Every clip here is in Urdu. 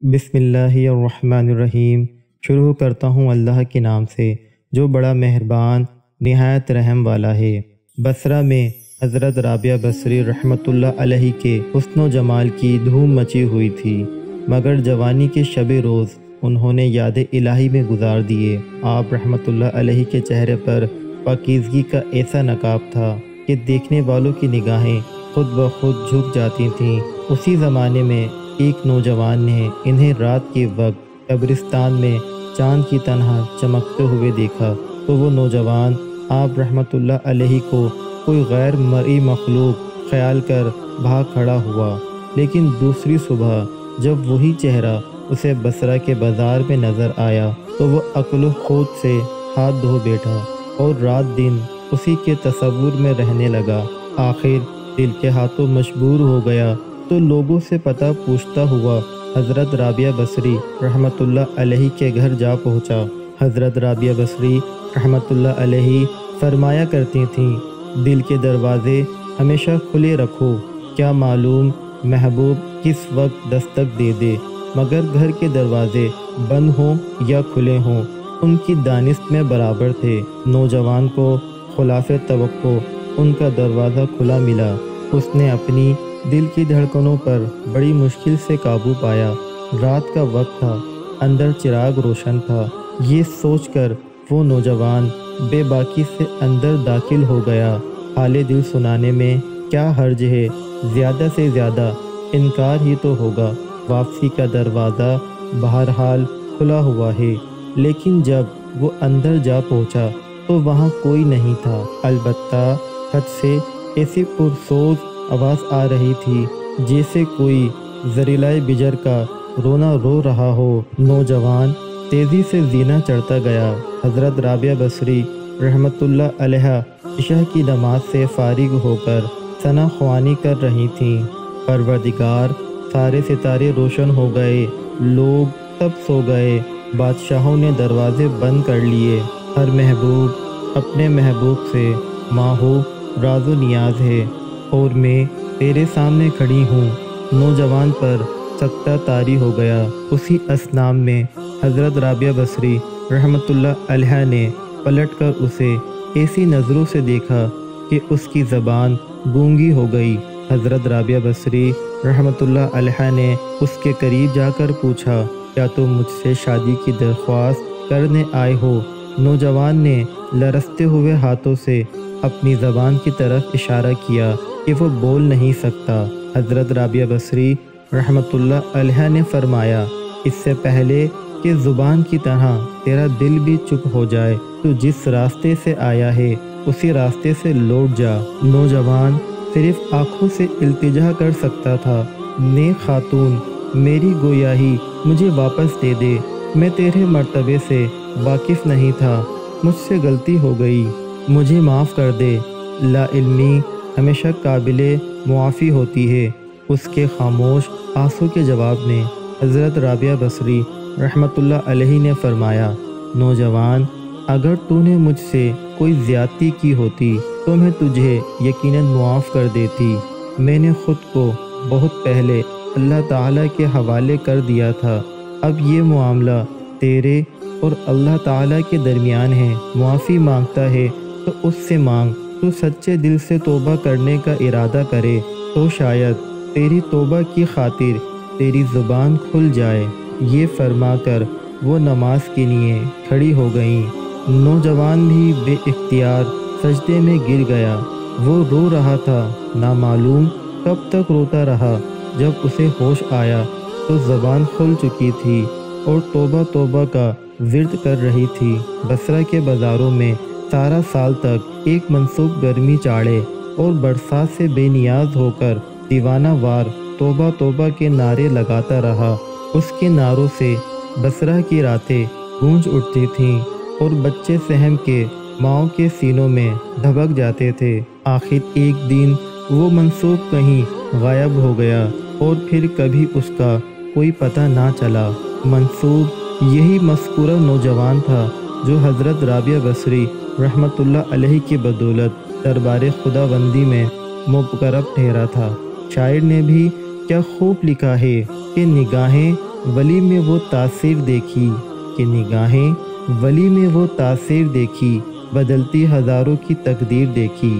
بسم اللہ الرحمن الرحیم۔ شروع کرتا ہوں اللہ کے نام سے جو بڑا مہربان نہایت رحم والا ہے۔ بصرہ میں حضرت رابعہ بصری رحمۃ اللہ علیہ کے حسن و جمال کی دھوم مچی ہوئی تھی، مگر جوانی کے شب روز انہوں نے یاد الہی میں گزار دیے۔ آپ رحمۃ اللہ علیہ کے چہرے پر پاکیزگی کا ایسا نقاب تھا کہ دیکھنے والوں کی نگاہیں خود بخود جھک جاتی تھیں۔ اسی زمانے میں ایک نوجوان نے انہیں رات کے وقت قبرستان میں چاند کی طرح چمکتے ہوئے دیکھا تو وہ نوجوان آپ رحمۃ اللہ علیہ کو کوئی غیر مرئی مخلوق خیال کر بھاگ کھڑا ہوا، لیکن دوسری صبح جب وہی چہرہ اسے بصرہ کے بازار میں نظر آیا تو وہ عقل و خود سے ہاتھ دھو بیٹھا اور رات دن اسی کے تصور میں رہنے لگا۔ آخر دل کے ہاتھوں مجبور ہو گیا تو لوگوں سے پتہ پوچھتا ہوا حضرت رابعہ بصری رحمۃ اللہ علیہ کے گھر جا پہنچا۔ حضرت رابعہ بصری رحمۃ اللہ علیہ فرمایا کرتی تھیں، دل کے دروازے ہمیشہ کھلے رکھو، کیا معلوم محبوب کس وقت دستک دے دے، مگر گھر کے دروازے بند ہوں یا کھلے ہوں ان کی دانست میں برابر تھے۔ نوجوان کو خلاف توقع ان کا دروازہ کھلا ملا۔ اس نے اپنی دل کی دھڑکنوں پر بڑی مشکل سے قابو پایا۔ رات کا وقت تھا، اندر چراغ روشن تھا۔ یہ سوچ کر وہ نوجوان بے باکی سے اندر داخل ہو گیا۔ حال دل سنانے میں کیا حرج ہے، زیادہ سے زیادہ انکار ہی تو ہوگا۔ واپسی کا دروازہ بہرحال کھلا ہوا ہے، لیکن جب وہ اندر جا پہنچا تو وہاں کوئی نہیں تھا، البتہ چھت سے ایسی پرسوز آواز آ رہی تھی جیسے کوئی زریلہ بجر کا رونا رو رہا ہو۔ نوجوان تیزی سے زینہ چڑھتا گیا۔ حضرت رابعہ بصری رحمۃ اللہ علیہ عشاء کی نماز سے فارغ ہو کر ثنا خوانی کر رہی تھیں۔ پروردگار، سارے ستارے روشن ہو گئے، لوگ سب سو گئے، بادشاہوں نے دروازے بند کر لیے، ہر محبوب اپنے محبوب سے ماہو راز و نیاز ہے، اور میں تیرے سامنے کھڑی ہوں۔ نوجوان پر سکتہ طاری ہو گیا۔ اسی اثناء میں حضرت رابعہ بصری رحمۃ اللہ علیہ نے پلٹ کر اسے ایسی نظروں سے دیکھا کہ اس کی زبان گونگی ہو گئی۔ حضرت رابعہ بصری رحمۃ اللہ علیہ نے اس کے قریب جا کر پوچھا، کیا تم مجھ سے شادی کی درخواست کرنے آئے ہو؟ نوجوان نے لرزتے ہوئے ہاتھوں سے اپنی زبان کی طرف اشارہ کیا کہ وہ بول نہیں سکتا۔ حضرت رابعہ بصری رحمۃ اللہ علیہ نے فرمایا، اس سے پہلے کہ زبان کی طرح تیرا دل بھی چپ ہو جائے تو جس راستے سے آیا ہے اسی راستے سے لوٹ جا۔ نوجوان صرف آنکھوں سے التجا کر سکتا تھا، نیک خاتون، میری گویاہی مجھے واپس دے دے، میں تیرے مرتبے سے واقف نہیں تھا، مجھ سے غلطی ہو گئی، مجھے معاف کر دے۔ لا علمی ہمیشہ قابل معافی ہوتی ہے۔ اس کے خاموش آنسوں کے جواب میں حضرت رابعہ بصری رحمۃ اللہ علیہ نے فرمایا، نوجوان، اگر تو نے مجھ سے کوئی زیادتی کی ہوتی تو میں تجھے یقیناً معاف کر دیتی۔ میں نے خود کو بہت پہلے اللہ تعالیٰ کے حوالے کر دیا تھا، اب یہ معاملہ تیرے اور اللہ تعالیٰ کے درمیان ہے۔ معافی مانگتا ہے تو اس سے مانگ، تو سچے دل سے توبہ کرنے کا ارادہ کرے تو شاید تیری توبہ کی خاطر تیری زبان کھل جائے۔ یہ فرما کر وہ نماز کے لیے کھڑی ہو گئیں۔ نوجوان بھی بے اختیار سجدے میں گر گیا۔ وہ رو رہا تھا، نامعلوم کب تک روتا رہا۔ جب اسے ہوش آیا تو زبان کھل چکی تھی اور توبہ توبہ کا ورد کر رہی تھی۔ بصرہ کے بازاروں میں سارا سال تک ایک منسوب گرمی چاڑے اور برسات سے بے نیاز ہو کر دیوانہ وار توبہ توبہ کے نعرے لگاتا رہا۔ اس کے نعروں سے بصرہ کی راتیں گونج اٹھتی تھیں اور بچے سہم کے ماؤں کے سینوں میں دھبک جاتے تھے۔ آخر ایک دن وہ منسوب کہیں غائب ہو گیا اور پھر کبھی اس کا کوئی پتہ نہ چلا۔ منسوب یہی مذکورہ نوجوان تھا جو حضرت رابعہ بصری رحمۃ اللہ علیہ کی بدولت دربار خداوندی میں مقرب ٹھہرا تھا۔ شاعر نے بھی کیا خوب لکھا ہے کہ نگاہیں ولی میں وہ تاثیر دیکھی کہ نگاہیں ولی میں وہ تاثیر دیکھی، بدلتی ہزاروں کی تقدیر دیکھی۔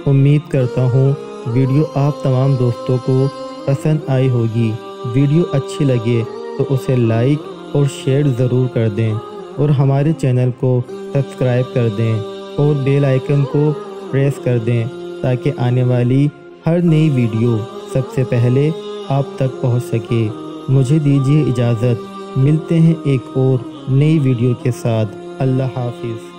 امید کرتا ہوں ویڈیو آپ تمام دوستوں کو پسند آئی ہوگی۔ ویڈیو اچھی لگے تو اسے لائک اور شیئر ضرور کر دیں، اور ہمارے چینل کو سبسکرائب کر دیں اور بیل آئیکن کو پریس کر دیں تاکہ آنے والی ہر نئی ویڈیو سب سے پہلے آپ تک پہنچ سکے۔ مجھے دیجیے اجازت، ملتے ہیں ایک اور نئی ویڈیو کے ساتھ۔ اللہ حافظ۔